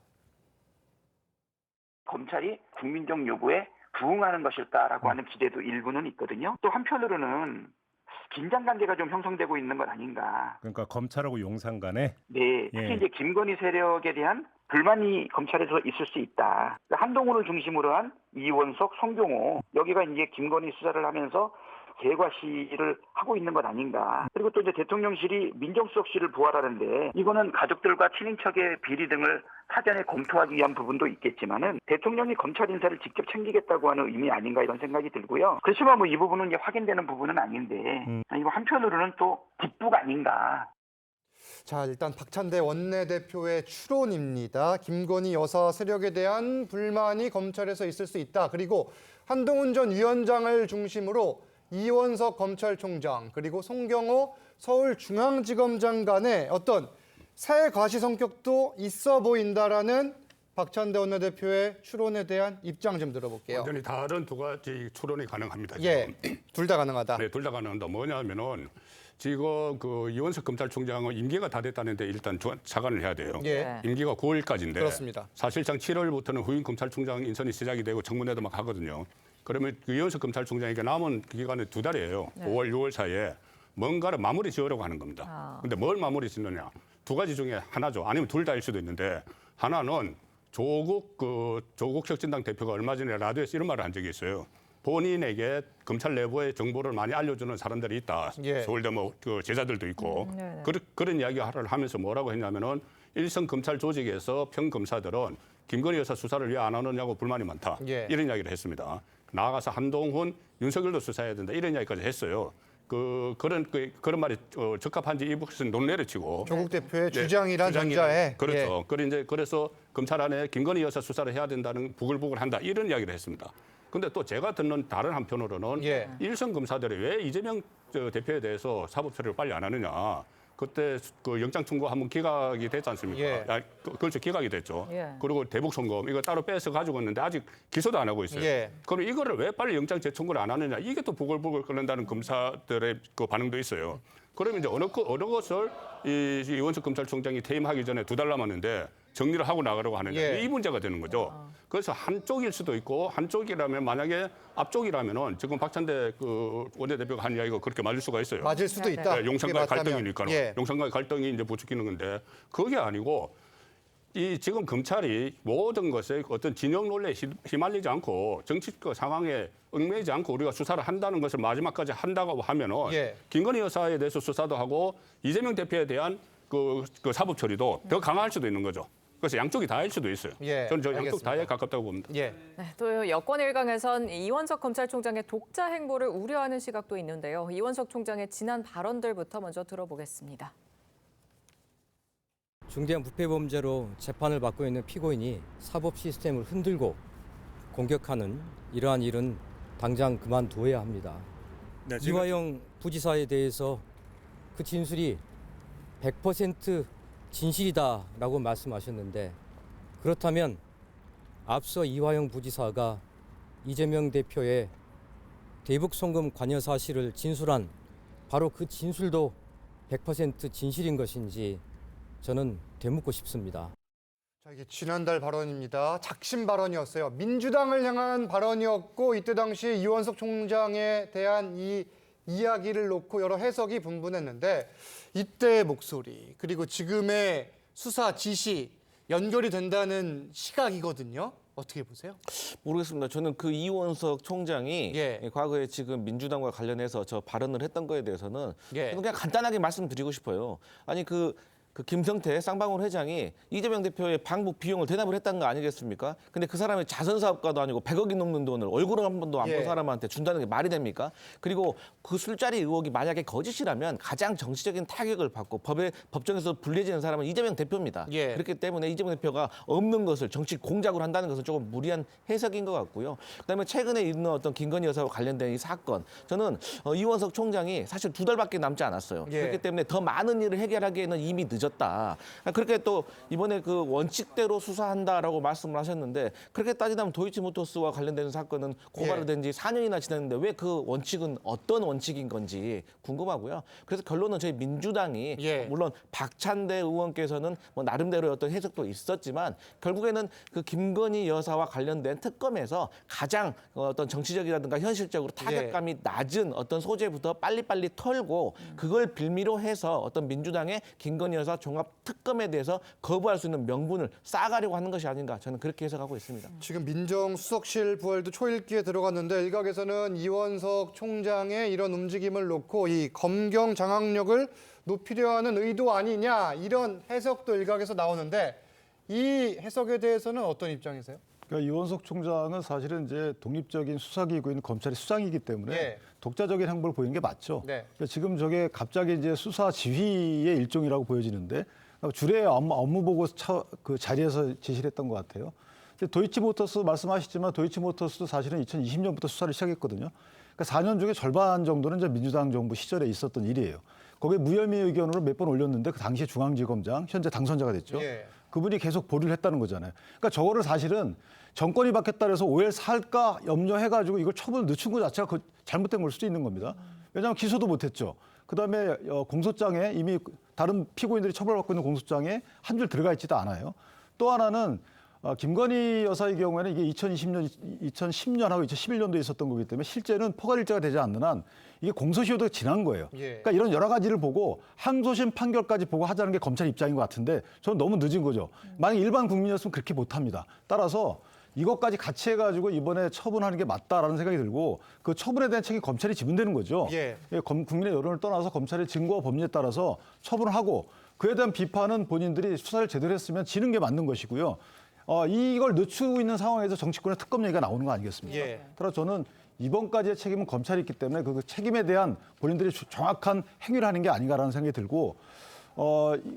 검찰이 국민적 요구에 부응하는 것일까라고 하는 기대도 일부는 있거든요. 또 한편으로는 긴장 관계가 좀 형성되고 있는 것 아닌가. 그러니까 검찰하고 용산 간에 네, 특히 이제 김건희 세력에 대한 불만이 검찰에서 있을 수 있다. 한동훈을 중심으로 한 이원석, 송경호 여기가 이제 김건희 수사를 하면서 개과 시를 하고 있는 것 아닌가. 그리고 또 이제 대통령실이 민정수석실을 부활하는데 이거는 가족들과 친인척의 비리 등을 사전에 검토하기 위한 부분도 있겠지만은 대통령이 검찰 인사를 직접 챙기겠다고 하는 의미 아닌가 이런 생각이 들고요. 그렇지만 뭐 이 부분은 이제 확인되는 부분은 아닌데 이거 한편으로는 또 뒷북 아닌가. 자, 일단 박찬대 원내대표의 추론입니다. 김건희 여사 세력에 대한 불만이 검찰에서 있을 수 있다. 그리고 한동훈 전 위원장을 중심으로 이원석 검찰총장 그리고 송경호 서울중앙지검장 간의 어떤 새 과시 성격도 있어 보인다라는 박찬대 원내대표의 추론에 대한 입장 좀 들어볼게요. 완전히 다른 두 가지 추론이 가능합니다. 예, 둘 다 가능하다. 네, 둘 다 가능한다. 뭐냐면은 지금 그 이원석 검찰총장은 임기가 다 됐다는데 일단 사과를 해야 돼요. 예. 임기가 9월까지인데 그렇습니다. 사실상 7월부터는 후임 검찰총장 인선이 시작이 되고 청문회도 막 하거든요. 그러면 그 이원석 검찰총장에게 남은 기간은 2달이에요. 네. 5월, 6월 사이에 뭔가를 마무리 지으려고 하는 겁니다. 근데 뭘 마무리 짓느냐? 두 가지 중에 하나죠. 아니면 둘 다일 수도 있는데 하나는 조국 혁신당 대표가 얼마 전에 라디오에서 이런 말을 한 적이 있어요. 본인에게 검찰 내부의 정보를 많이 알려주는 사람들이 있다. 예. 서울대 뭐 그 제자들도 있고 그런 이야기를 하면서 뭐라고 했냐면은 일선 검찰 조직에서 평검사들은 김건희 여사 수사를 왜 안 하느냐고 불만이 많다. 예. 이런 이야기를 했습니다. 나아가서 한동훈, 윤석열도 수사해야 된다. 이런 이야기까지 했어요. 그런 말이 적합한지 이 부분에서 논리를 치고 조국 대표의 주장이란 전자에 그렇죠. 그래서 검찰 안에 김건희 여사 수사를 해야 된다는 부글부글한다 이런 이야기를 했습니다. 근데 또 제가 듣는 다른 한편으로는 일선 검사들이 왜 이재명 대표에 대해서 사법 처리를 빨리 안 하느냐. 그때 그 영장 청구 한번 기각이 됐지 않습니까? 그렇죠. 기각이 됐죠. 그리고 대북 송금 이거 따로 빼서 가지고 있는데 아직 기소도 안 하고 있어요. 그럼 이거를 왜 빨리 영장 재청구를 안 하느냐? 이게 또 부글부글 끓는다는 검사들의 그 반응도 있어요. 그러면 이제 어느 것을 이원석 검찰총장이 퇴임하기 전에 2달 남았는데 정리를 하고 나가려고 하느냐. 이 문제가 되는 거죠. 그래서 한쪽일 수도 있고 한쪽이라면 만약에 앞쪽이라면은 지금 박찬대 그 원내대표가 한 이야기가 그렇게 맞을 수가 있어요. 맞을 수도 있다. 네, 용산과의 갈등이니까요. 용산과의 갈등이 이제 부추기는 건데 그게 아니고 이 지금 검찰이 모든 것에 어떤 진영 논리에 휘말리지 않고 정치적 상황에 얽매이지 않고 우리가 수사를 한다는 것을 마지막까지 한다고 하면은 김건희 여사에 대해서 수사도 하고 이재명 대표에 대한 그 사법 처리도 더 강화할 수도 있는 거죠. 그래서 양쪽이 다일 수도 있어요. 저는 저 양쪽 다에 가깝다고 봅니다. 네, 또 여권 일강에선 이원석 검찰총장의 독자 행보를 우려하는 시각도 있는데요. 이원석 총장의 지난 발언들부터 먼저 들어보겠습니다. 중대한 부패 범죄로 재판을 받고 있는 피고인이 사법 시스템을 흔들고 공격하는 이러한 일은 당장 그만두어야 합니다. 이화영 부지사에 대해서 그 진술이 100% 진실이다라고 말씀하셨는데 그렇다면 앞서 이화영 부지사가 이재명 대표의 대북 송금 관여 사실을 진술한 바로 그 진술도 100% 진실인 것인지 저는 되묻고 싶습니다. 자, 이게 지난달 발언입니다. 작심 발언이었어요. 민주당을 향한 발언이었고 이때 당시 이원석 총장에 대한 이 이야기를 놓고 여러 해석이 분분했는데 이때의 목소리 그리고 지금의 수사 지시 연결이 된다는 시각이거든요. 어떻게 보세요? 모르겠습니다. 저는 그 이원석 총장이 예. 과거에 지금 민주당과 관련해서 저 발언을 했던 거에 대해서는 예. 저는 그냥 간단하게 말씀드리고 싶어요. 아니 그 김성태 쌍방울 회장이 이재명 대표의 방북 비용을 대납을 했다는 거 아니겠습니까? 근데 그 사람이 자선 사업가도 아니고 100억이 넘는 돈을 얼굴을 한 번도 안 본 예. 사람한테 준다는 게 말이 됩니까? 그리고 그 술자리 의혹이 만약에 거짓이라면 가장 정치적인 타격을 받고 법정에서 불리해지는 사람은 이재명 대표입니다. 예. 그렇기 때문에 이재명 대표가 없는 것을 정치 공작으로 한다는 것은 조금 무리한 해석인 것 같고요. 그다음에 최근에 있는 어떤 김건희 여사와 관련된 이 사건, 저는 이원석 총장이 사실 2달밖에 남지 않았어요. 예. 그렇기 때문에 더 많은 일을 해결하기에는 이미 늦었다. 그렇게 또 이번에 그 원칙대로 수사한다라고 말씀을 하셨는데 그렇게 따지자면 도이치모터스와 관련된 사건은 고발을 된 지 4년이나 지났는데 왜 그 원칙은 어떤 원칙인 건지 궁금하고요. 그래서 결론은 저희 민주당이 물론 박찬대 의원께서는 뭐 나름대로의 어떤 해석도 있었지만 결국에는 그 김건희 여사와 관련된 특검에서 가장 어떤 정치적이라든가 현실적으로 타격감이 낮은 어떤 소재부터 빨리빨리 털고 그걸 빌미로 해서 어떤 민주당의 김건희 여사 종합 특검에 대해서 거부할 수 있는 명분을 쌓아가려고 하는 것이 아닌가 저는 그렇게 해석하고 있습니다. 지금 민정수석실 부활도 초읽기에 들어갔는데 일각에서는 이원석 총장의 이런 움직임을 놓고 이 검경 장악력을 높이려 하는 의도 아니냐 이런 해석도 일각에서 나오는데 이 해석에 대해서는 어떤 입장이세요? 그러니까 이원석 총장은 사실은 이제 독립적인 수사기구인 검찰의 수장이기 때문에 독자적인 행보를 보이는 게 맞죠. 그러니까 지금 저게 갑자기 이제 수사 지휘의 일종이라고 보여지는데 주례 업무 보고 그 자리에서 제시를 했던 것 같아요. 근데 도이치모터스 말씀하셨지만 도이치모터스도 사실은 2020년부터 수사를 시작했거든요. 그러니까 4년 중에 절반 정도는 이제 민주당 정부 시절에 있었던 일이에요. 거기에 무혐의 의견으로 몇 번 올렸는데 그 당시에 중앙지검장 현재 당선자가 됐죠. 그분이 계속 보류를 했다는 거잖아요. 그러니까 저거를 사실은 정권이 바뀌었다 그래서 오해를 살까 염려해가지고 이걸 처분을 늦춘 것 자체가 잘못된 걸 수도 있는 겁니다. 왜냐하면 기소도 못했죠. 그다음에 공소장에 이미 다른 피고인들이 처벌받고 있는 공소장에 한 줄 들어가 있지도 않아요. 또 하나는 김건희 여사의 경우에는 이게 2010년하고 2011년도에 있었던 거기 때문에 실제는 포괄일자가 되지 않는 한 이게 공소시효도가 지난 거예요. 그러니까 이런 여러 가지를 보고 항소심 판결까지 보고 하자는 게 검찰 입장인 것 같은데 저는 너무 늦은 거죠. 만약 일반 국민이었으면 그렇게 못합니다. 따라서 이것까지 같이 해가지고 이번에 처분하는 게 맞다라는 생각이 들고 그 처분에 대한 책임 검찰이 지면 되는 거죠. 국민의 여론을 떠나서 검찰의 증거와 법리에 따라서 처분을 하고 그에 대한 비판은 본인들이 수사를 제대로 했으면 지는 게 맞는 것이고요. 이걸 늦추고 있는 상황에서 정치권의 특검 얘기가 나오는 거 아니겠습니까? 따라서 저는 이번까지의 책임은 검찰이 있기 때문에 그 책임에 대한 본인들이 정확한 행위를 하는 게 아닌가라는 생각이 들고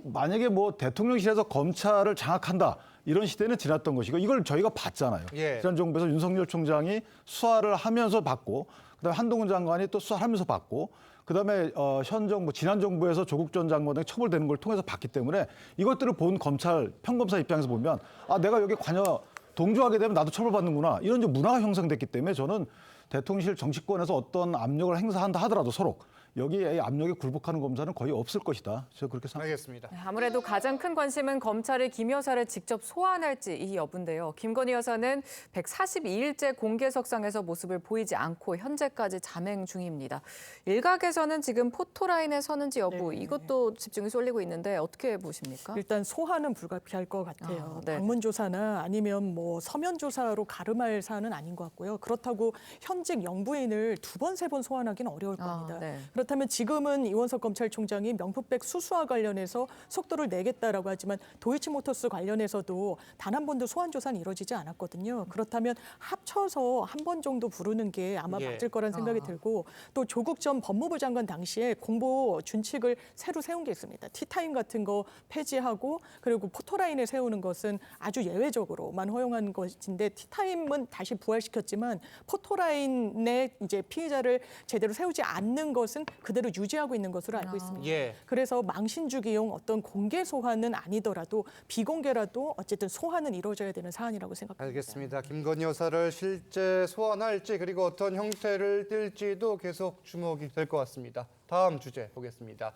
만약에 뭐 대통령실에서 검찰을 장악한다 이런 시대는 지났던 것이고 이걸 저희가 봤잖아요. 지난 정부에서 윤석열 총장이 수사를 하면서 받고 그다음에 한동훈 장관이 또 수사를 하면서 받고 그다음에 현 정부 지난 정부에서 조국 전 장관 등이 처벌되는 걸 통해서 봤기 때문에 이것들을 본 검찰 평검사 입장에서 보면 내가 여기 관여 동조하게 되면 나도 처벌받는구나 이런 이제 문화가 형성됐기 때문에 저는 대통령실 정치권에서 어떤 압력을 행사한다 하더라도 서로 여기에 압력에 굴복하는 검사는 거의 없을 것이다. 제가 그렇게 생각합니다. 알겠습니다. 아무래도 가장 큰 관심은 검찰이 김 여사를 직접 소환할지 이 여부인데요. 김건희 여사는 142일째 공개석상에서 모습을 보이지 않고 현재까지 잠행 중입니다. 일각에서는 지금 포토라인에 서는지 여부 이것도 집중이 쏠리고 있는데 어떻게 보십니까? 일단 소환은 불가피할 것 같아요. 방문 조사나 아니면 뭐 서면 조사로 가름할 사안은 아닌 것 같고요. 그렇다고 현직 영부인을 2번, 3번 소환하기는 어려울 겁니다. 그렇다면 지금은 이원석 검찰총장이 명품백 수수와 관련해서 속도를 내겠다라고 하지만 도이치모터스 관련해서도 단 한 번도 소환 조사는 이루어지지 않았거든요. 그렇다면 합쳐서 한 번 정도 부르는 게 아마 맞을 거라는 생각이 들고 또 조국 전 법무부 장관 당시에 공보 준칙을 새로 세운 게 있습니다. 티타임 같은 거 폐지하고 그리고 포토라인에 세우는 것은 아주 예외적으로만 허용한 것인데 티타임은 다시 부활시켰지만 포토라인에 이제 피의자를 제대로 세우지 않는 것은 그대로 유지하고 있는 것으로 알고 있습니다. 그래서 망신주기용 어떤 공개 소환은 아니더라도 비공개라도 어쨌든 소환은 이루어져야 되는 사안이라고 생각합니다. 알겠습니다. 김건희 여사를 실제 소환할지 그리고 어떤 형태를 띨지도 계속 주목이 될 것 같습니다. 다음 주제 보겠습니다.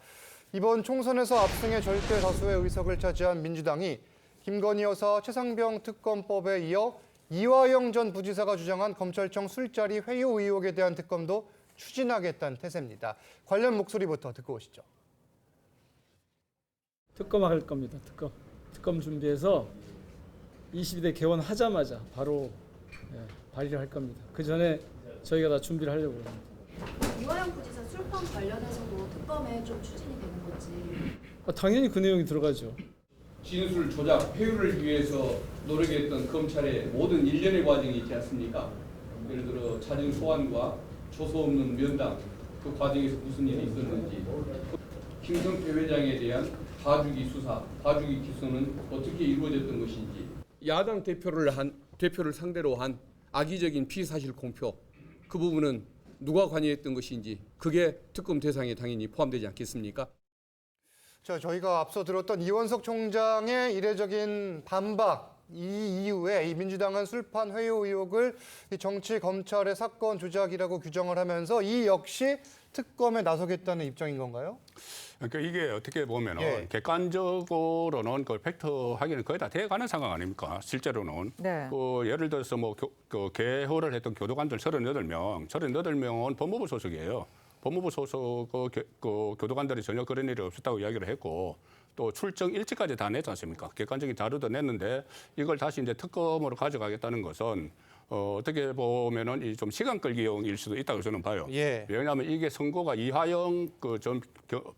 이번 총선에서 압승의 절대 다수의 의석을 차지한 민주당이 김건희 여사 최상병 특검법에 이어 이화영 전 부지사가 주장한 검찰청 술자리 회유 의혹에 대한 특검도 추진하겠다는 태세입니다. 관련 목소리부터 듣고 오시죠. 특검할 겁니다. 특검 준비해서 22대 개원하자마자 바로 발의를 할 겁니다. 그 전에 저희가 다 준비를 하려고 합니다. 이화영 부지사 술판 관련해서도 특검에 좀 추진이 되는 건지. 당연히 그 내용이 들어가죠. 진술 조작 회유를 위해서 노력했던 검찰의 모든 일련의 과정이 있지 않습니까? 예를 들어 자진 소환과 조서 없는 면담, 그 과정에서 무슨 일이 있었는지, 김성태 회장에 대한 봐주기 수사, 봐주기 기소는 어떻게 이루어졌던 것인지, 야당 대표를 상대로 한 악의적인 피사실 공표, 그 부분은 누가 관여했던 것인지, 그게 특검 대상에 당연히 포함되지 않겠습니까? 저희가 앞서 들었던 이원석 총장의 이례적인 반박, 이 이후에 이 민주당은 술판 회유 의혹을 정치 검찰의 사건 조작이라고 규정을 하면서 이 역시 특검에 나서겠다는 입장인 건가요? 그러니까 이게 어떻게 보면은 예. 객관적으로는 그 팩트 확인은 거의 다 돼가는 상황 아닙니까? 실제로는. 네. 예를 들어서 뭐 그 개호를 했던 교도관들 38명은 법무부 소속이에요. 법무부 소속 그 교도관들이 전혀 그런 일이 없었다고 이야기를 했고, 또 출정 일지까지 다 냈지 않습니까? 객관적인 자료도 냈는데 이걸 다시 이제 특검으로 가져가겠다는 것은 어떻게 보면은 이 좀 시간 끌기용일 수도 있다고 저는 봐요. 예. 왜냐하면 이게 선고가 이화영 그 전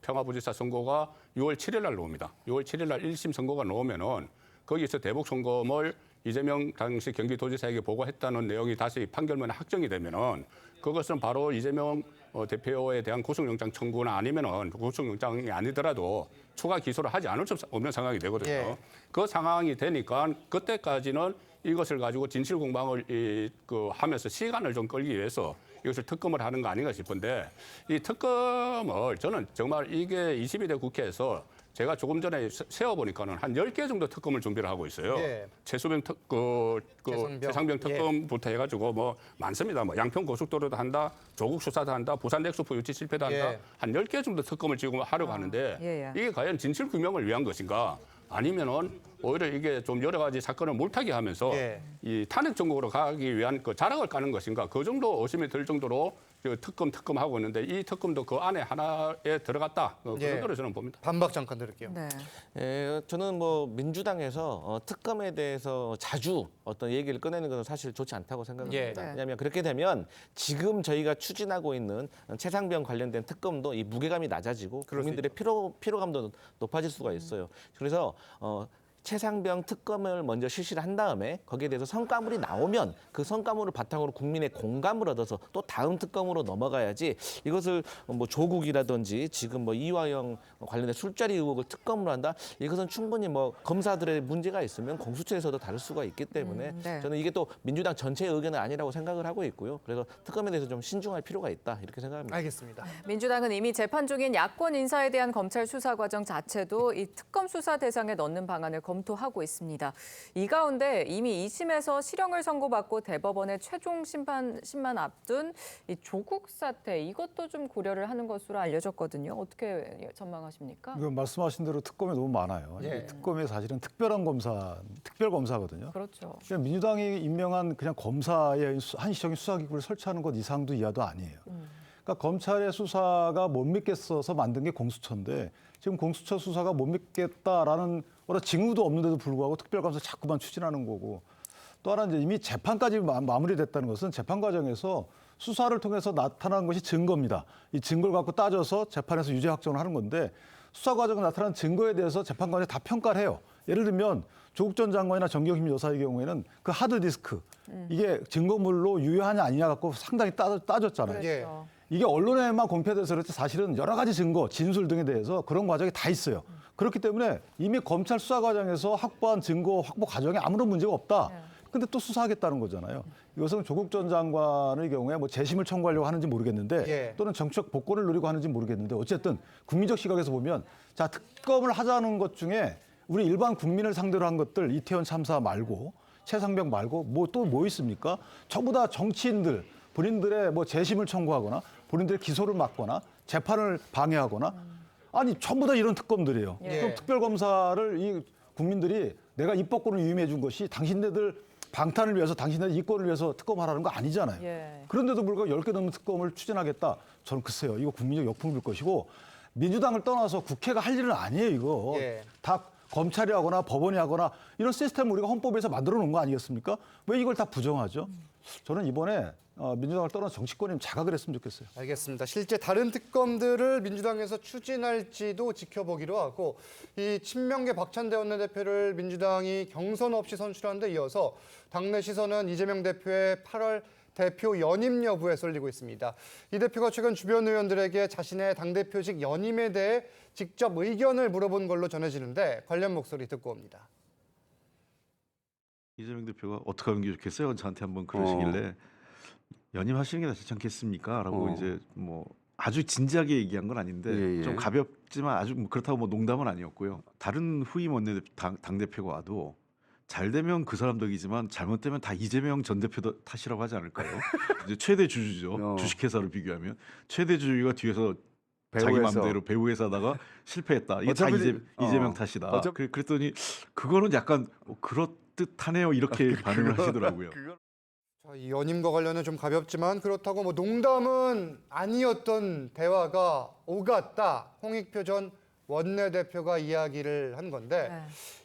평화부지사 선고가 6월 7일 날 나옵니다. 6월 7일 날 1심 선고가 나오면은 거기서 대북 송금을 이재명 당시 경기도지사에게 보고했다는 내용이 다시 판결문에 확정이 되면은 그것은 바로 이재명 대표에 대한 구속영장 청구나 아니면은 구속영장이 아니더라도 추가 기소를 하지 않을 수 없는 상황이 되거든요. 예. 그 상황이 되니까 그때까지는 이것을 가지고 진실 공방을 하면서 시간을 좀 끌기 위해서 이것을 특검을 하는 거 아닌가 싶은데, 이 특검을 저는 정말 이게 22대 국회에서 제가 조금 전에 세어보니까는 한 10개 정도 특검을 준비를 하고 있어요. 예. 최수병 최상병 특검부터 해가지고 뭐 많습니다. 뭐 양평 고속도로도 한다, 조국 수사도 한다, 부산 넥소프 유치 실패도 한다. 예. 한 10개 정도 특검을 지금 하려고 하는데 예. 이게 과연 진실 규명을 위한 것인가? 아니면은 오히려 이게 좀 여러 가지 사건을 물타기 하면서 예. 이 탄핵 정국으로 가기 위한 그 자락을 까는 것인가? 그 정도 의심이 들 정도로 특검하고 있는데 이 특검도 그 안에 하나에 들어갔다. 그런 거로 저는 봅니다. 반박 잠깐 드릴게요. 네. 예, 저는 뭐 민주당에서 특검에 대해서 자주 어떤 얘기를 꺼내는 것은 사실 좋지 않다고 생각합니다. 예. 왜냐하면 그렇게 되면 지금 저희가 추진하고 있는 최상병 관련된 특검도 이 무게감이 낮아지고 국민들의 피로감도 높아질 수가 있어요. 그래서 최상병 특검을 먼저 실시를 한 다음에 거기에 대해서 성과물이 나오면 그 성과물을 바탕으로 국민의 공감을 얻어서 또 다음 특검으로 넘어가야지, 이것을 뭐 조국이라든지 지금 뭐 이화영 관련된 술자리 의혹을 특검으로 한다, 이것은 충분히 뭐 검사들의 문제가 있으면 공수처에서도 다룰 수가 있기 때문에 네. 저는 이게 또 민주당 전체의 의견은 아니라고 생각을 하고 있고요. 그래서 특검에 대해서 좀 신중할 필요가 있다, 이렇게 생각합니다. 알겠습니다. 민주당은 이미 재판 중인 야권 인사에 대한 검찰 수사 과정 자체도 이 특검 수사 대상에 넣는 방안을 검토하고 있습니다. 이 가운데 이미 2심에서 실형을 선고받고 대법원의 최종 심판 앞둔 이 조국 사태, 이것도 좀 고려를 하는 것으로 알려졌거든요. 어떻게 전망하십니까? 말씀하신 대로 특검이 너무 많아요. 예. 특검이 사실은 특별 검사거든요. 그렇죠. 그냥 민주당이 임명한 그냥 검사의 한시적인 수사기구를 설치하는 것 이상도 이하도 아니에요. 그러니까 검찰의 수사가 못 믿겠어서 만든 게 공수처인데 지금 공수처 수사가 못 믿겠다라는 징후도 없는데도 불구하고 특별감사 자꾸만 추진하는 거고, 또 하나 이제 이미 재판까지 마무리됐다는 것은 재판 과정에서 수사를 통해서 나타난 것이 증거입니다. 이 증거를 갖고 따져서 재판에서 유죄 확정을 하는 건데, 수사 과정에 나타난 증거에 대해서 재판관이 다 평가를 해요. 예를 들면 조국 전 장관이나 정경심 여사의 경우에는 그 하드디스크 이게 증거물로 유효하냐 아니냐 갖고 상당히 따졌잖아요. 그렇죠. 이게 언론에만 공표돼서 그렇지 사실은 여러 가지 증거, 진술 등에 대해서 그런 과정이 다 있어요. 그렇기 때문에 이미 검찰 수사 과정에서 확보한 증거 확보 과정에 아무런 문제가 없다. 근데 또 수사하겠다는 거잖아요. 이것은 조국 전 장관의 경우에 뭐 재심을 청구하려고 하는지 모르겠는데 또는 정치적 복권을 노리고 하는지 모르겠는데 어쨌든 국민적 시각에서 보면 자, 특검을 하자는 것 중에 우리 일반 국민을 상대로 한 것들 이태원 참사 말고 최상병 말고 뭐 있습니까? 전부 다 정치인들 본인들의 뭐 재심을 청구하거나 본인들의 기소를 막거나 재판을 방해하거나 아니 전부 다 이런 특검들이에요. 그럼 특별검사를 이 국민들이 내가 입법권을 위임해 준 것이 당신네들 방탄을 위해서 당신네들 이권을 위해서 특검하라는 거 아니잖아요. 그런데도 불구하고 10개 넘는 특검을 추진하겠다. 저는 글쎄요. 이거 국민적 역풍일 것이고 민주당을 떠나서 국회가 할 일은 아니에요. 이거. 다 검찰이 하거나 법원이 하거나 이런 시스템을 우리가 헌법에서 만들어 놓은 거 아니겠습니까? 왜 이걸 다 부정하죠? 저는 이번에 민주당을 떠나서 정치권이 자각을 했으면 좋겠어요. 알겠습니다. 실제 다른 특검들을 민주당에서 추진할지도 지켜보기로 하고 이 친명계 박찬대 원내대표를 민주당이 경선 없이 선출한 데 이어서 당내 시선은 이재명 대표의 8월 대표 연임 여부에 쏠리고 있습니다. 이 대표가 최근 주변 의원들에게 자신의 당대표직 연임에 대해 직접 의견을 물어본 걸로 전해지는데 관련 목소리 듣고 옵니다. 이재명 대표가 어떻게 하는 게 좋겠어요? 저한테 한번 그러시길래 연임하시는 게 낫지 않겠습니까? 라고 이제 뭐 아주 진지하게 얘기한 건 아닌데 좀 가볍지만 아주 그렇다고 뭐 농담은 아니었고요. 다른 후임 당대표가 와도 잘 되면 그 사람 덕이지만 잘못되면 다 이재명 전 대표 탓이라고 하지 않을까요? 이제 최대 주주죠. 주식회사를 비교하면 최대 주주가 뒤에서 자기 마음대로 배우회사다가 실패했다. 이게 다 이재명 탓이다. 그랬더니 그거는 약간 그렇듯하네요. 이렇게 반응을 하시더라고요. 자, 이 연임과 관련해 좀 가볍지만 그렇다고 뭐 농담은 아니었던 대화가 오갔다. 홍익표 전 원내대표가 이야기를 한 건데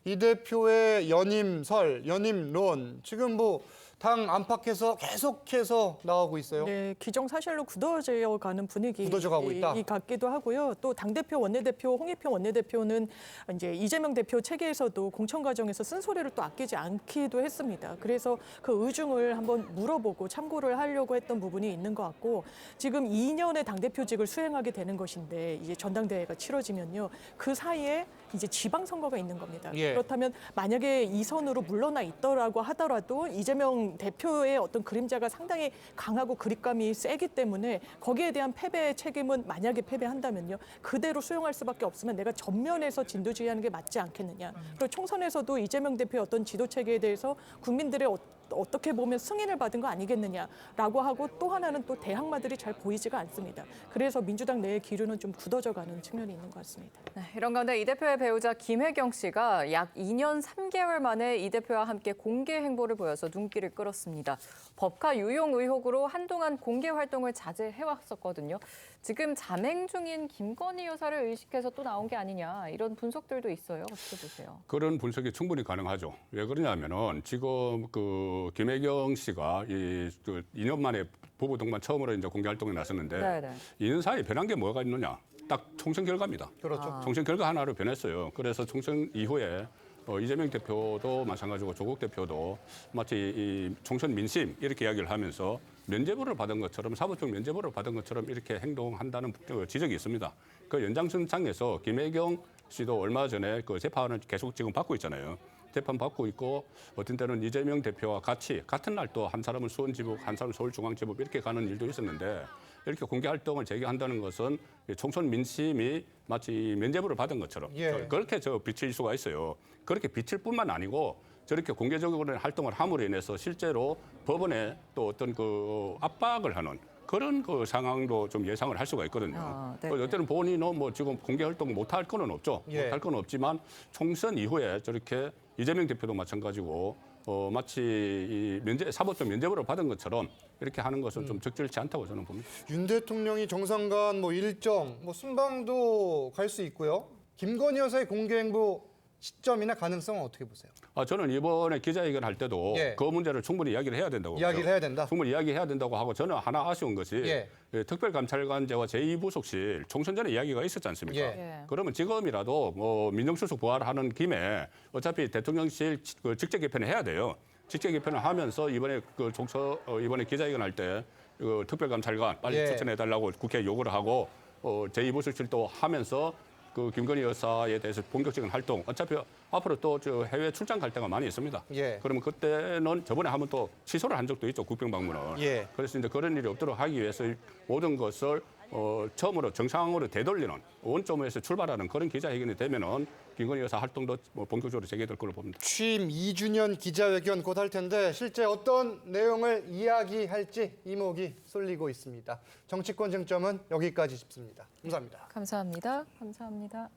이 대표의 연임설, 연임론 지금 뭐 당 안팎에서 계속해서 나오고 있어요. 네, 기정사실로 굳어져 가는 분위기 굳어져가고 있다. 같기도 하고요. 또 당대표, 원내대표, 홍익표 원내대표는 이제 이재명 대표 체계에서도 공천 과정에서 쓴소리를 또 아끼지 않기도 했습니다. 그래서 그 의중을 한번 물어보고 참고를 하려고 했던 부분이 있는 것 같고 지금 2년의 당대표직을 수행하게 되는 것인데 이제 전당대회가 치러지면요. 그 사이에 이제 지방선거가 있는 겁니다. 그렇다면 만약에 이 선으로 물러나 있더라고 하더라도 이재명 대표의 어떤 그림자가 상당히 강하고 그립감이 세기 때문에 거기에 대한 패배의 책임은 만약에 패배한다면요. 그대로 수용할 수밖에 없으면 내가 전면에서 진두지휘하는 게 맞지 않겠느냐. 그리고 총선에서도 이재명 대표의 어떤 지도체계에 대해서 국민들의 어떻게 보면 승인을 받은 거 아니겠느냐라고 하고 또 하나는 또 대항마들이 잘 보이지가 않습니다. 그래서 민주당 내의 기류는 좀 굳어져가는 측면이 있는 것 같습니다. 네, 이런 가운데 이 대표의 배우자 김혜경 씨가 약 2년 3개월 만에 이 대표와 함께 공개 행보를 보여서 눈길을 끌었습니다. 법카 유용 의혹으로 한동안 공개 활동을 자제해왔었거든요. 지금 잠행 중인 김건희 여사를 의식해서 또 나온 게 아니냐 이런 분석들도 있어요. 어떻게 보세요? 그런 분석이 충분히 가능하죠. 왜 그러냐면은 지금 그 김혜경 씨가 이 2년 만에 부부 동반 처음으로 이제 공개 활동에 나섰는데 2년 사이에 변한 게 뭐가 있느냐? 딱 총선 결과입니다. 그렇죠. 총선 결과 하나로 변했어요. 그래서 총선 이후에 이재명 대표도 마찬가지고 조국 대표도 마치 이 총선 민심 이렇게 이야기를 하면서 면죄부를 받은 것처럼 사법적 면죄부를 받은 것처럼 이렇게 행동한다는 지적이 있습니다. 그 연장선상에서 김혜경 씨도 얼마 전에 그 재판을 계속 지금 받고 있잖아요. 재판 받고 있고 어떤 때는 이재명 대표와 같이 같은 날 또 한 사람은 수원지법, 한 사람은 서울중앙지법 이렇게 가는 일도 있었는데 이렇게 공개 활동을 재개한다는 것은 총선 민심이 마치 면죄부를 받은 것처럼 그렇게 비칠 수가 있어요. 그렇게 비칠 뿐만 아니고 저렇게 공개적으로 활동을 함으로 인해서 실제로 법원에 또 어떤 그 압박을 하는 그런 그 상황도 좀 예상을 할 수가 있거든요. 어쨌든 본인은 뭐 지금 공개 활동 못 할 거는 없죠. 못 할 건 없지만 총선 이후에 저렇게 이재명 대표도 마찬가지고 마치 이 사법적 면죄부를 받은 것처럼 이렇게 하는 것은 좀 적절치 않다고 저는 봅니다. 윤 대통령이 정상간 뭐 일정, 뭐 순방도 갈 수 있고요. 김건희 여사의 공개 행보 시점이나 가능성은 어떻게 보세요? 저는 이번에 기자회견 할 때도 그 문제를 충분히 이야기를 해야 된다고 이야기를 해야 된다. 충분히 이야기해야 된다고 하고 저는 하나 아쉬운 것이 특별감찰관제와 제2부속실 총선 전에 이야기가 있었지 않습니까? 그러면 지금이라도 뭐 민정수석 부활하는 김에 어차피 대통령실 그 직책 개편을 해야 돼요. 직책 개편을 하면서 이번에 이번에 기자회견 할 때 특별감찰관 빨리 추천해달라고 국회에 요구를 하고 제2부속실도 하면서 그 김건희 여사에 대해서 본격적인 활동 어차피 앞으로 또 해외 출장 갈 때가 많이 있습니다. 그러면 그때는 저번에 한번 또 취소를 한 적도 있죠. 국빈 방문을. 그래서 이제 그런 일이 없도록 하기 위해서 모든 것을 처음으로 정상으로 되돌리는 원점에서 출발하는 그런 기자회견이 되면은 김건희 여사 활동도 본격적으로 재개될 걸로 봅니다. 취임 2주년 기자회견 곧 할 텐데 실제 어떤 내용을 이야기할지 이목이 쏠리고 있습니다. 정치권 쟁점은 여기까지 짚습니다. 감사합니다. 감사합니다. 감사합니다.